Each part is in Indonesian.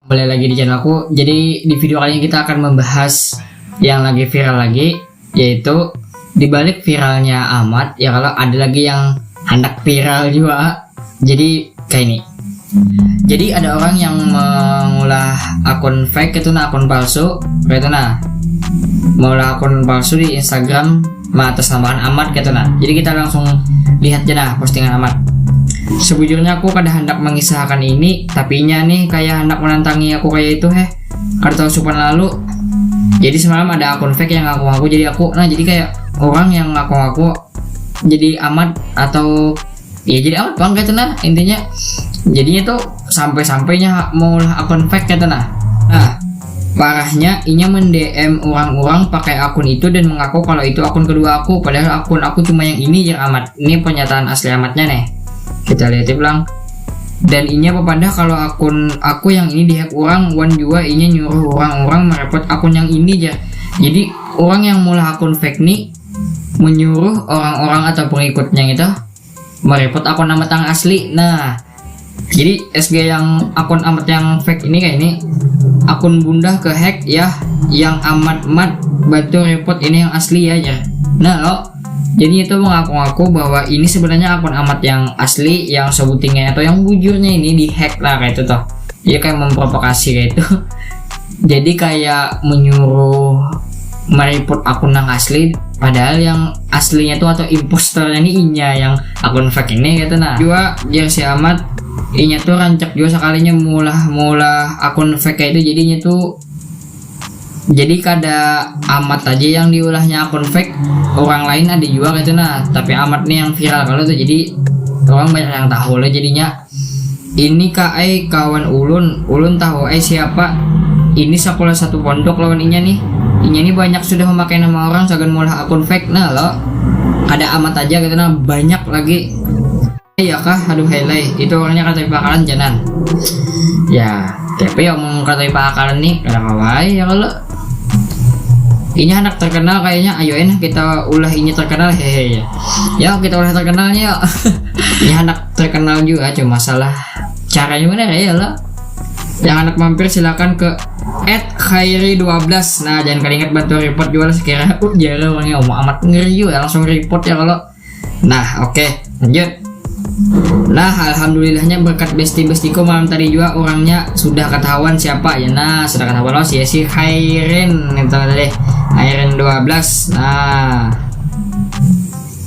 Kembali lagi di channel aku. Jadi di video kali ini kita akan membahas yang lagi viral lagi, yaitu dibalik viralnya Ahmad ya, kalau ada lagi yang hendak viral juga. Jadi kayak ini. Jadi ada orang yang mengulah akun fake itu, akun palsu gitu mengulah akun palsu di Instagram mengatasnamakan Ahmad gitu Jadi kita langsung lihat aja postingan Ahmad. Sejujurnya aku kada hendak mengisahkan ini, tapi nih kayak hendak menantangi aku kayak itu kada tahu supan lalu. Jadi semalam ada akun fake yang ngaku jadi aku. Jadi kayak orang yang ngaku jadi Ahmad, atau ya jadi Ahmad bang gitu intinya. Jadinya tuh sampai-sampainya mau akun fake gitu parahnya inya mendm orang-orang pakai akun itu dan mengaku kalau itu akun kedua aku, padahal akun aku cuma yang ini ya Ahmad. Ini pernyataan asli Ahmadnya kita lihat ulang. Dan inya pepada kalau akun aku yang ini dihack orang, wan juga inya nyuruh orang-orang merepot akun yang ini aja. Jadi orang yang mulai akun fake nih menyuruh orang-orang atau pengikutnya itu merepot akun Ahmad yang asli. Jadi SG yang akun Ahmad yang fake ini kayak ini, akun bunda ke hack ya, yang Ahmad bantu report ini yang asli aja. Jadi itu mengaku-ngaku bahwa ini sebenarnya akun Ahmad yang asli, yang sebutingnya atau yang bujurnya ini dihack kayak itu toh. Dia kayak memprovokasi kayak itu. Jadi kayak menyuruh mereport akun yang asli, padahal yang aslinya tuh atau imposternya ini inya yang akun fake ini gitu Juga jersey Ahmad inya tuh rancak juga sekalinya mulah akun fake kayak itu, jadinya tuh jadi kada Ahmad aja yang diulahnya akun fake, orang lain ada juga gitu tapi Ahmad nih yang viral kalau tuh, jadi orang banyak yang tahu lah jadinya. Ini kawan ulun tahu siapa ini, sekolah satu pondok lawan inya nih banyak sudah memakai nama orang segan mulah akun fake ada Ahmad aja gitu banyak lagi ya kah. Aduh highlight itu orangnya kata pakalan janan ya, tapi yang mau kata pakalan nih kada kawai ya kalau ini anak terkenal kayaknya. Ayo kita ulah ini terkenal ya kita ulah terkenalnya ya. Ini anak terkenal juga, cuma masalah caranya mana ya lah. Yang anak mampir silakan ke @khairi12. Jangan kali ingat bantu report juga lah sekira jarang orangnya amat ngeri juga langsung report ya kalau. Oke, lanjut. Alhamdulillahnya berkat besti-bestiku malam tadi juga orangnya sudah ketahuan siapa ya. Sudah ketahuan si Khairin itu tadi, Khairin 12.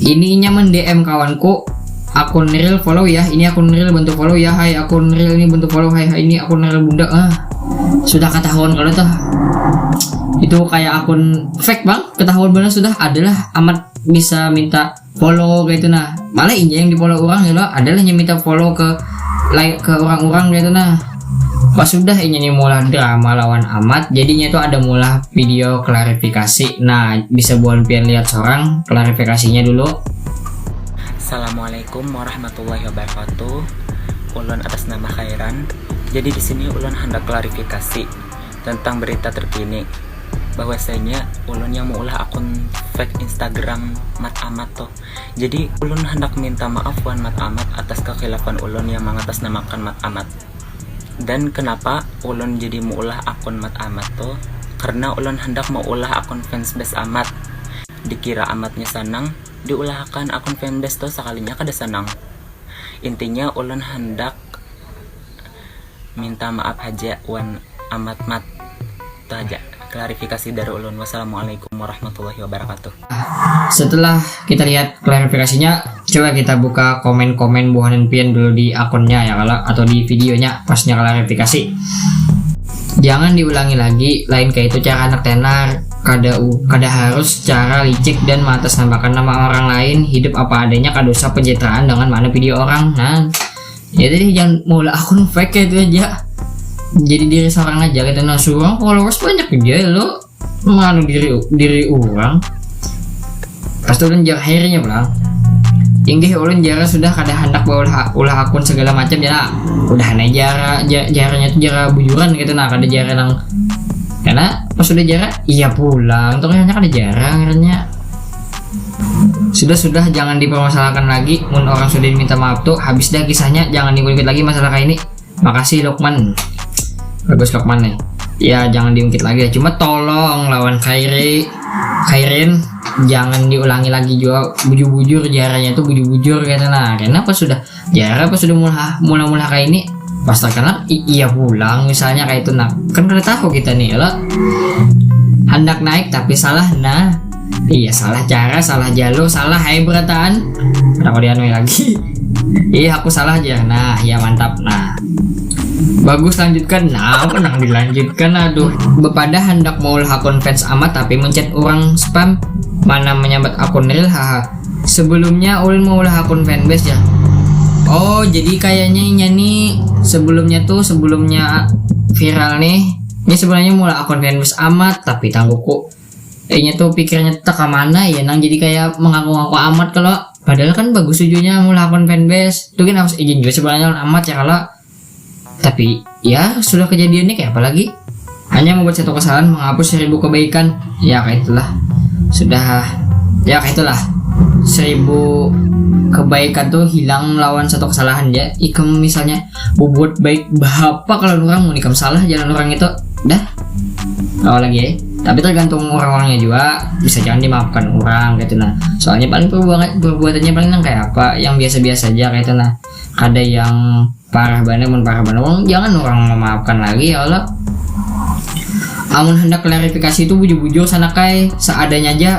Ininya mendm kawanku akun real follow ya. Ini akun real bentuk follow ya. Hai akun real ini bentuk follow. Hai ini akun real bunda. Sudah ketahuan kalau tuh itu kayak akun fake bang, ketahuan benar sudah adalah Ahmad bisa minta follow kayak itu malah ini yang di follow orang gitu adalah yang minta follow ke like ke orang-orang gitu pas sudah ini mulai drama lawan Ahmad, jadinya itu ada mulai video klarifikasi. Bisa buat pian lihat seorang klarifikasinya dulu. Assalamualaikum warahmatullahi wabarakatuh. Ulun atas nama Khairan. Jadi di sini ulun hendak klarifikasi tentang berita terkini bahwasanya ulun yang mengulah akun fake Instagram Mat Ahmad tuh. Jadi ulun hendak minta maaf wan Mat Ahmad atas kekhilafan ulun yang mengatasnamakan Mat Ahmad. Dan kenapa ulun jadi mengulah akun Mat Ahmad tuh? Karena ulun hendak mengulah akun fansbase Ahmad. Dikira Ahmadnya senang, diulahkan akun fanbase tuh sekalinya kada senang. Intinya ulun hendak minta maaf aja wan Ahmad Mat. Itu aja klarifikasi dari ulun. Wassalamualaikum warahmatullahi wabarakatuh. Setelah kita lihat klarifikasinya, coba kita buka komen-komen buahan pian dulu di akunnya ya kalau, atau di videonya pasnya klarifikasi. Jangan diulangi lagi, lain kayak itu cara anak tenar, kada harus cara licik dan mengatasnamakan nama orang lain. Hidup apa adanya, kada usah pencitraan dengan mana video orang. Jadi jangan mulai akun fake kayak itu aja. Jadi diri seorang aja kita suruh followers banyak aja lo malu diri orang. Pasti ulun jar akhirnya bilang inggih ulun jara sudah kada hendak ulah akun segala macam ya udah jaranya itu jara bujuran gitu kada jara nang karena pas sudah jara iya pulang ternyata kada jarang akhirnya. Sudah jangan dipermasalahkan lagi. Mun orang sudah diminta maaf tuh habis dah kisahnya, jangan diulik lagi masalah kayak ini. Makasih Lukman. Bagus Lokman nih. Ya jangan diungkit lagi ya. Cuma tolong lawan Kairin jangan diulangi lagi juga bujur-bujur jaranya itu bujur-bujur karena pas sudah jara pas sudah mula kayak ini pas terkenal iya pulang misalnya kayak itu. Nah kan udah tahu kita nih lo hendak naik tapi salah. Nah iya salah cara, salah jalur, salah berataan. Kenapa dia lagi? Iya aku salah aja. Nah ya mantap. Nah bagus lanjutkan. Nah penang dilanjutkan. Aduh bepada hendak maulah akun fans amat tapi mencet orang spam mana menyambat akun real. Haha sebelumnya ulun maulah akun fanbase ya. Oh jadi kayaknya nih sebelumnya viral nih. Ini sebenarnya mulai akun fanbase amat tapi tangguhku nya tuh pikirnya tak mana ya nang jadi kayak mengaku-ngaku amat kalau padahal kan bagus tujuannya mulai akun fanbase. Itu kan harus izin juga sebenarnya amat ya kalau tapi ya sudah kejadiannya kayak apa lagi? Hanya membuat satu kesalahan menghapus 1000 kebaikan. Ya kayak itulah. Sudah ya kayak itulah. 1000 kebaikan tuh hilang lawan satu kesalahan ya. Ikam misalnya berbuat baik bapak kalau orang mau nikam salah jalan orang itu dah. Kalau lagi ya. Tapi tergantung orang-orangnya juga. Bisa jangan dimaafkan orang gitu nah. Soalnya paling perbuatannya paling kayak apa yang biasa-biasa aja kayak itu nah. Ada yang parah banget jangan orang memaafkan lagi ya Allah. Amun hendak klarifikasi itu bujur-bujur sana kai seadanya aja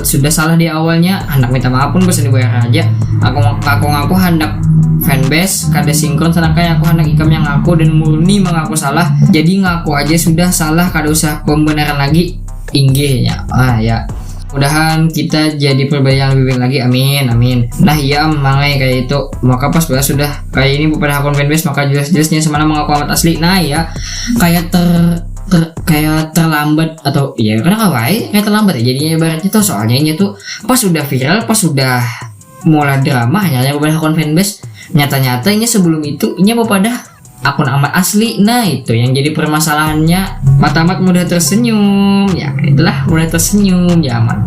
sudah salah di awalnya hendak minta maaf pun bisa dibayar aja. Aku ngaku hendak fanbase kada sinkron sana kai aku hendak ikam yang ngaku dan murni mengaku salah. Jadi ngaku aja sudah salah kada usah pembenaran lagi inggihnya. Ya mudahan kita jadi pribadi yang lebih baik lagi amin. Nah iya mangai kayak itu maka pas sudah kayak ini pada akun fanbase maka jelas-jelasnya semana mengaku amat asli. Nah ya kayak kayak terlambat atau iya karena kayak terlambat ya jadinya ibaratnya tuh soalnya ini tuh pas sudah viral pas sudah mulai drama hanya pada akun fanbase nyata-nyata ini sebelum itu ini pada akun amat asli. Nah itu yang jadi permasalahannya. Matamat mudah tersenyum ya itulah mudah tersenyum ya aman.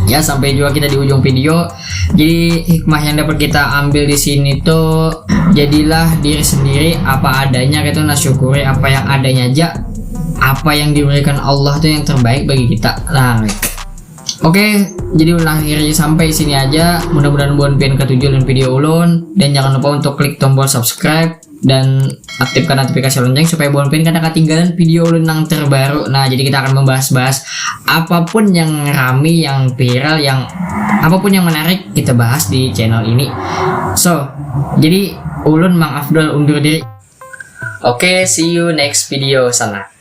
Ya sampai juga kita di ujung video. Jadi hikmah yang dapat kita ambil di sini tuh jadilah diri sendiri apa adanya gitu. Nah syukuri apa yang adanya aja. Apa yang diberikan Allah tuh yang terbaik bagi kita. Nah oke, jadi ulang akhirnya sampai sini aja. Mudah-mudahan buat pian ketujuh dan video ulun. Dan jangan lupa untuk klik tombol subscribe dan aktifkan notifikasi lonceng supaya buat pian kada ketinggalan video ulun yang terbaru. Nah, jadi kita akan membahas-bahas apapun yang rame, yang viral, yang apapun yang menarik kita bahas di channel ini. So, jadi ulun Mang Afdol undur diri. Oke, see you next video sana.